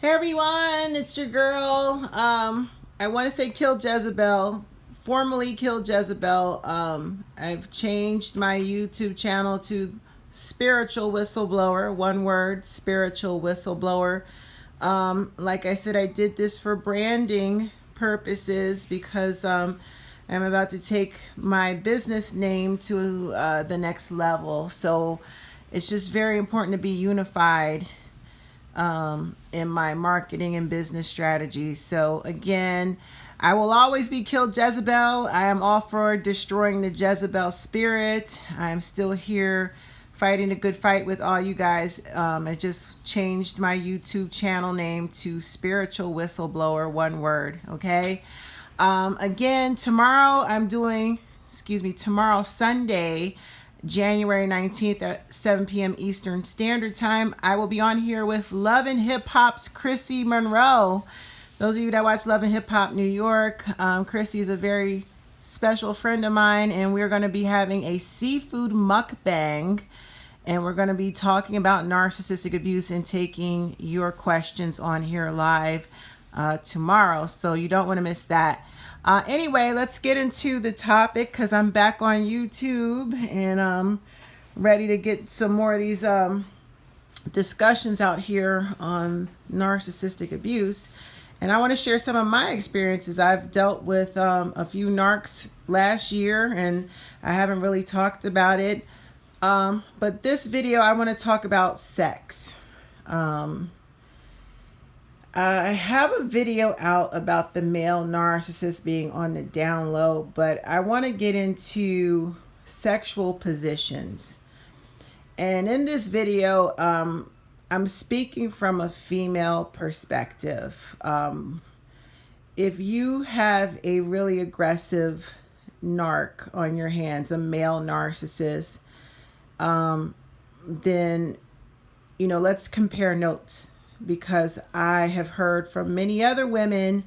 Hey everyone, it's your girl. I want to say Kill Jezebel, formally Kill Jezebel. I've changed my YouTube channel to Spiritual Whistleblower, one word, Spiritual Whistleblower. Like I said, I did this for branding purposes because I'm about to take my business name to the next level. So it's just very important to be unified in my marketing and business strategies. So again, I will always be Kill Jezebel. I am all for destroying the Jezebel spirit. I'm still here fighting a good fight with all you guys. I just changed my YouTube channel name to Spiritual Whistleblower, one word, okay? Again, tomorrow tomorrow, Sunday, January 19th at 7 p.m. Eastern Standard Time, I will be on here with Love and Hip Hop's Chrissy Monroe. Those of you that watch Love and Hip Hop New York, Chrissy is a very special friend of mine, and we're going to be having a seafood mukbang, and we're going to be talking about narcissistic abuse and taking your questions on here live tomorrow, so you don't want to miss that. Anyway, let's get into the topic because I'm back on YouTube and I'm ready to get some more of these discussions out here on narcissistic abuse. And I want to share some of my experiences. I've dealt with a few narcs last year and I haven't really talked about it. But this video, I want to talk about sex. I have a video out about the male narcissist being on the down low, but I want to get into sexual positions. And in this video, I'm speaking from a female perspective. If you have a really aggressive narc on your hands, a male narcissist, then, let's compare notes. Because I have heard from many other women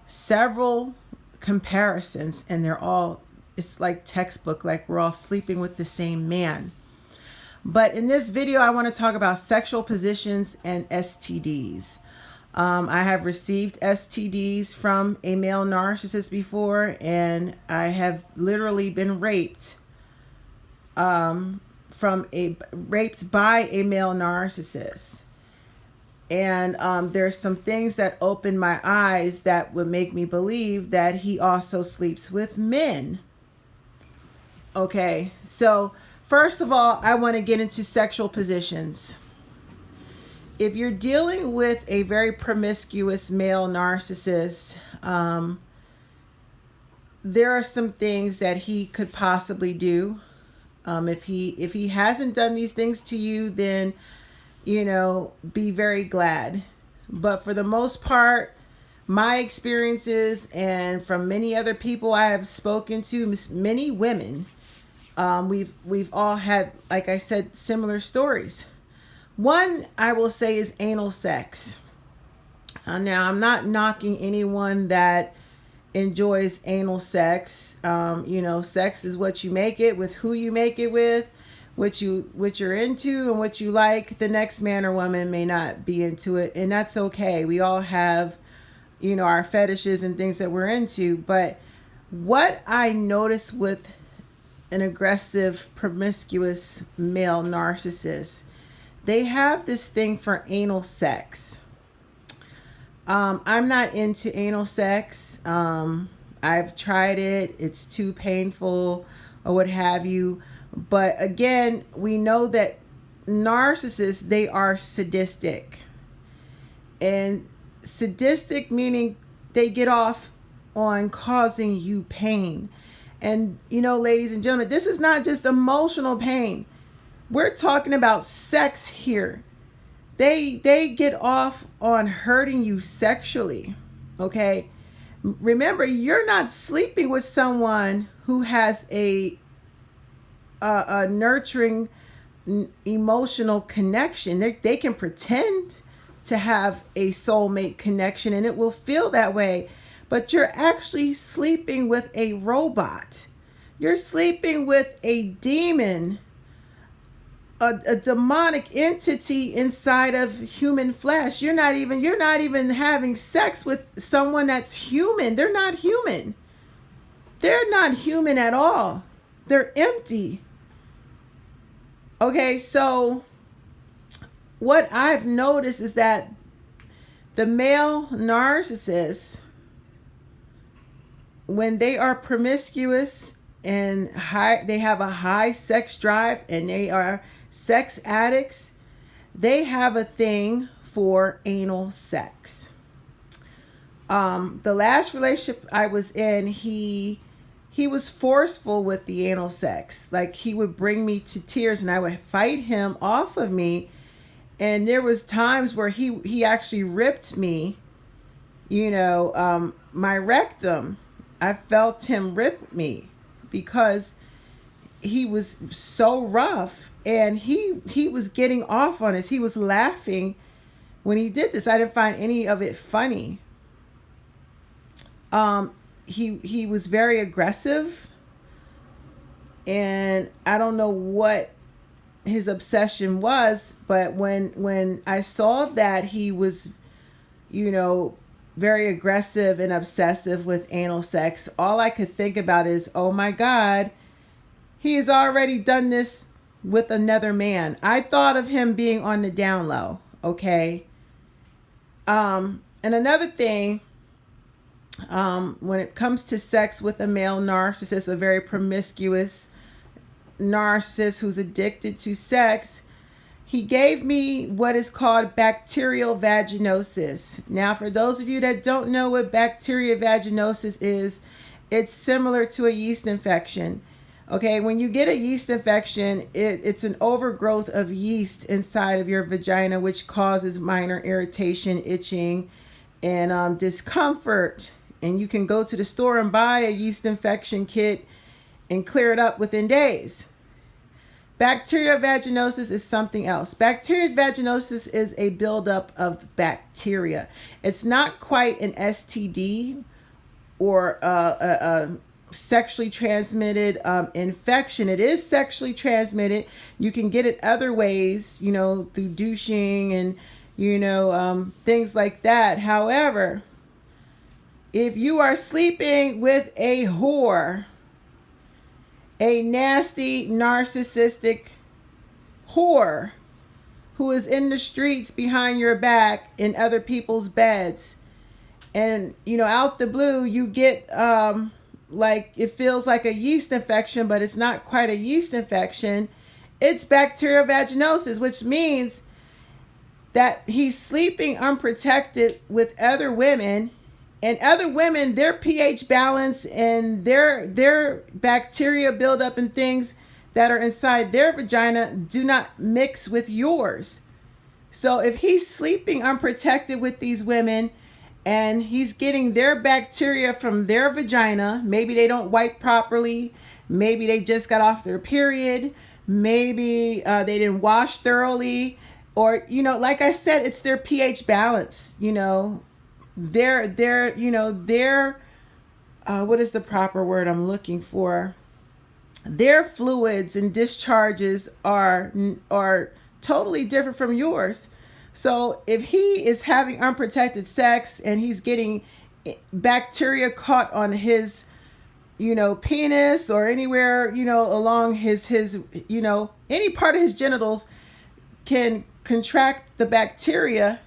several comparisons, and it's like textbook, like we're all sleeping with the same man. But in this video, I want to talk about sexual positions and STDs. I have received STDs from a male narcissist before, and I have literally been raped raped by a male narcissist. And there's some things that opened my eyes that would make me believe that he also sleeps with men. Okay, so first of all, I want to get into sexual positions. If you're dealing with a very promiscuous male narcissist, there are some things that he could possibly do. If he hasn't done these things to you, then be very glad. But for the most part, my experiences and from many other people I have spoken to, many women, we've all had, like I said, similar stories. One, I will say, is anal sex. Now, I'm not knocking anyone that enjoys anal sex. Sex is what you make it with, who you make it with, what you're into and what you like. The next man or woman may not be into it, and that's okay. We all have, our fetishes and things that we're into. But what I noticed with an aggressive, promiscuous male narcissist, they have this thing for anal sex. I'm not into anal sex. I've tried it. It's too painful or what have you. But again, we know that narcissists, they are sadistic. And sadistic meaning they get off on causing you pain. And, ladies and gentlemen, this is not just emotional pain. We're talking about sex here. They get off on hurting you sexually, okay? Remember, you're not sleeping with someone who has a nurturing emotional connection. They can pretend to have a soulmate connection and it will feel that way, but you're actually sleeping with a robot. You're sleeping with a demon a demonic entity inside of human flesh. You're not even having sex with someone that's human. They're not human. They're not human at all. They're empty. Okay, so what I've noticed is that the male narcissists, when they are promiscuous and they have a high sex drive and they are sex addicts, they have a thing for anal sex. The last relationship I was in, he was forceful with the anal sex. Like, he would bring me to tears and I would fight him off of me. And there was times where he actually ripped me, my rectum. I felt him rip me because he was so rough, and he was getting off on us. He was laughing when he did this. I didn't find any of it funny. He was very aggressive, and I don't know what his obsession was, but when I saw that he was, very aggressive and obsessive with anal sex, all I could think about is, oh my God, he has already done this with another man. I thought of him being on the down low, okay? And another thing, when it comes to sex with a male narcissist, a very promiscuous narcissist who's addicted to sex, he gave me what is called bacterial vaginosis. Now, for those of you that don't know what bacterial vaginosis is, it's similar to a yeast infection. Okay, when you get a yeast infection, it's an overgrowth of yeast inside of your vagina, which causes minor irritation, itching, and discomfort. And you can go to the store and buy a yeast infection kit and clear it up within days. Bacterial vaginosis is something else. Bacterial vaginosis is a buildup of bacteria. It's not quite an STD or a sexually transmitted infection. It is sexually transmitted. You can get it other ways, through douching and, things like that. However, if you are sleeping with a whore, a nasty, narcissistic whore who is in the streets behind your back in other people's beds, and, out the blue, you get, like, it feels like a yeast infection, but it's not quite a yeast infection. It's bacterial vaginosis, which means that he's sleeping unprotected with other women. And other women, their pH balance and their bacteria buildup and things that are inside their vagina do not mix with yours. So if he's sleeping unprotected with these women and he's getting their bacteria from their vagina, maybe they don't wipe properly, maybe they just got off their period, maybe they didn't wash thoroughly, or, like I said, it's their pH balance, their what is the proper word I'm looking for? Their fluids and discharges are totally different from yours. So if he is having unprotected sex and he's getting bacteria caught on his, penis or anywhere, along his, any part of his genitals can contract the bacteria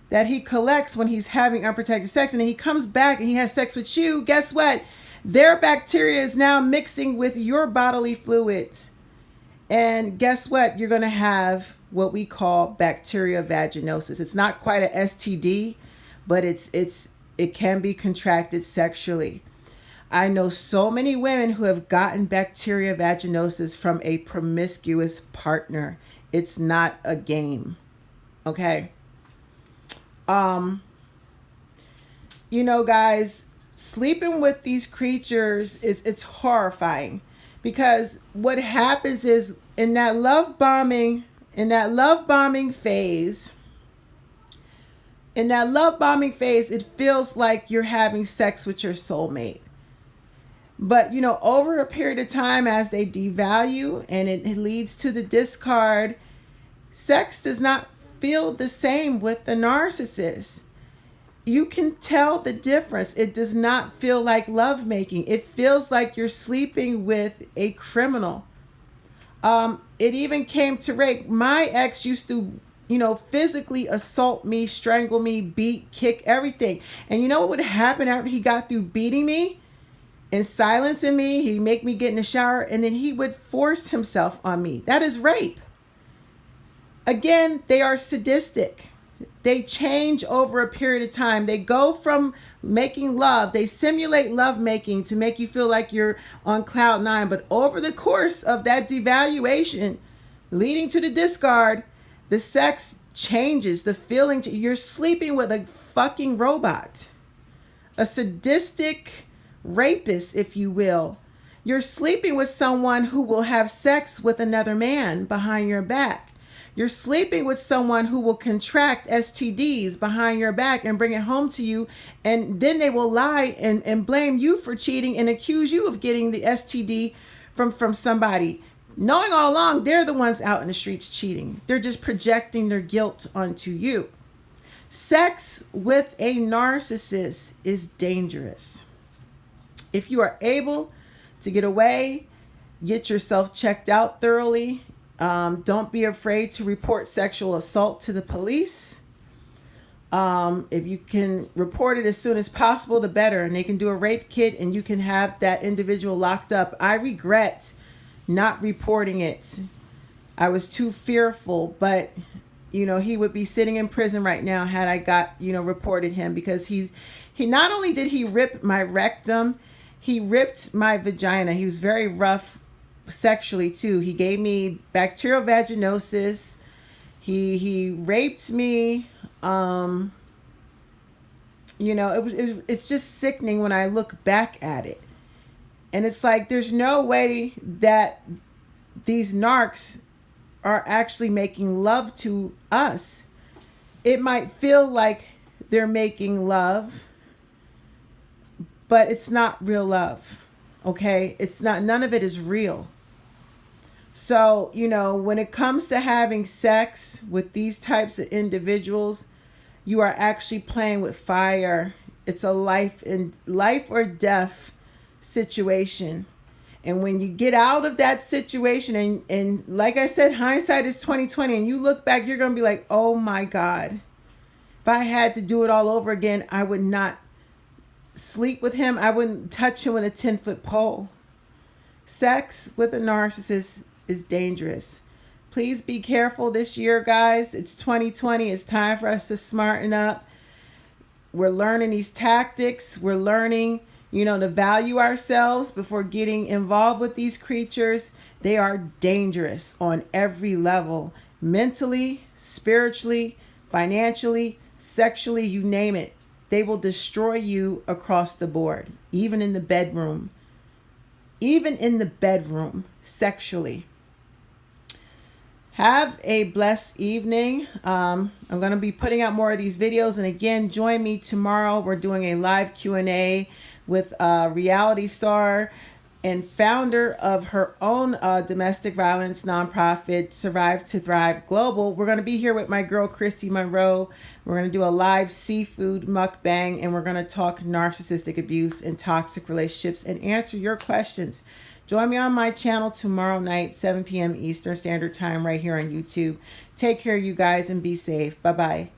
that he collects when he's having unprotected sex, and then he comes back and he has sex with you. Guess what? Their bacteria is now mixing with your bodily fluids. And guess what? You're going to have what we call bacterial vaginosis. It's not quite a STD, but it can be contracted sexually. I know so many women who have gotten bacterial vaginosis from a promiscuous partner. It's not a game. Okay? Guys, sleeping with these creatures it's horrifying, because what happens is in that love bombing phase, it feels like you're having sex with your soulmate. But, you know, over a period of time, as they devalue and it leads to the discard, sex does not feel the same with the narcissist. You can tell the difference. It does not feel like lovemaking. It feels like you're sleeping with a criminal. It even came to rape. My ex used to, you know, physically assault me, strangle me, beat, kick, everything. And you know what would happen after he got through beating me and silencing me? He'd make me get in the shower, and then he would force himself on me. That is rape. Again, they are sadistic. They change over a period of time. They go from making love, they simulate love making to make you feel like you're on cloud nine. But over the course of that devaluation leading to the discard, the sex changes, the feeling. You're sleeping with a fucking robot, a sadistic rapist, if you will. You're sleeping with someone who will have sex with another man behind your back. You're sleeping with someone who will contract STDs behind your back and bring it home to you. And then they will lie and blame you for cheating and accuse you of getting the STD from somebody. Knowing all along, they're the ones out in the streets cheating. They're just projecting their guilt onto you. Sex with a narcissist is dangerous. If you are able to get away, get yourself checked out thoroughly. Don't be afraid to report sexual assault to the police. If you can report it as soon as possible, the better. And they can do a rape kit and you can have that individual locked up. I regret not reporting it. I was too fearful, but you know, he would be sitting in prison right now had I reported him, because he not only did he rip my rectum, he ripped my vagina. He was very rough sexually too. He gave me bacterial vaginosis. He raped me. It's just sickening when I look back at it. And it's like, there's no way that these narcs are actually making love to us. It might feel like they're making love, but it's not real love. Okay? It's not, none of it is real. So, you know, when it comes to having sex with these types of individuals, you are actually playing with fire. It's a life or death situation. And when you get out of that situation, and like I said, hindsight is 20/20, and you look back, you're going to be like, oh my God, if I had to do it all over again, I would not sleep with him. I wouldn't touch him with a 10-foot pole. Sex with a narcissist is dangerous. Please be careful this year, guys. It's 2020. It's time for us to smarten up. We're learning these tactics. We're learning, to value ourselves before getting involved with these creatures. They are dangerous on every level. Mentally, spiritually, financially, sexually, you name it. They will destroy you across the board, even in the bedroom. Even in the bedroom, sexually. Have a blessed evening. I'm going to be putting out more of these videos. And again, join me tomorrow. We're doing a live Q&A with a reality star and founder of her own domestic violence nonprofit, Survive to Thrive Global. We're going to be here with my girl, Chrissy Monroe. We're going to do a live seafood mukbang, and we're going to talk narcissistic abuse and toxic relationships and answer your questions. Join me on my channel tomorrow night, 7 p.m. Eastern Standard Time, right here on YouTube. Take care, you guys, and be safe. Bye-bye.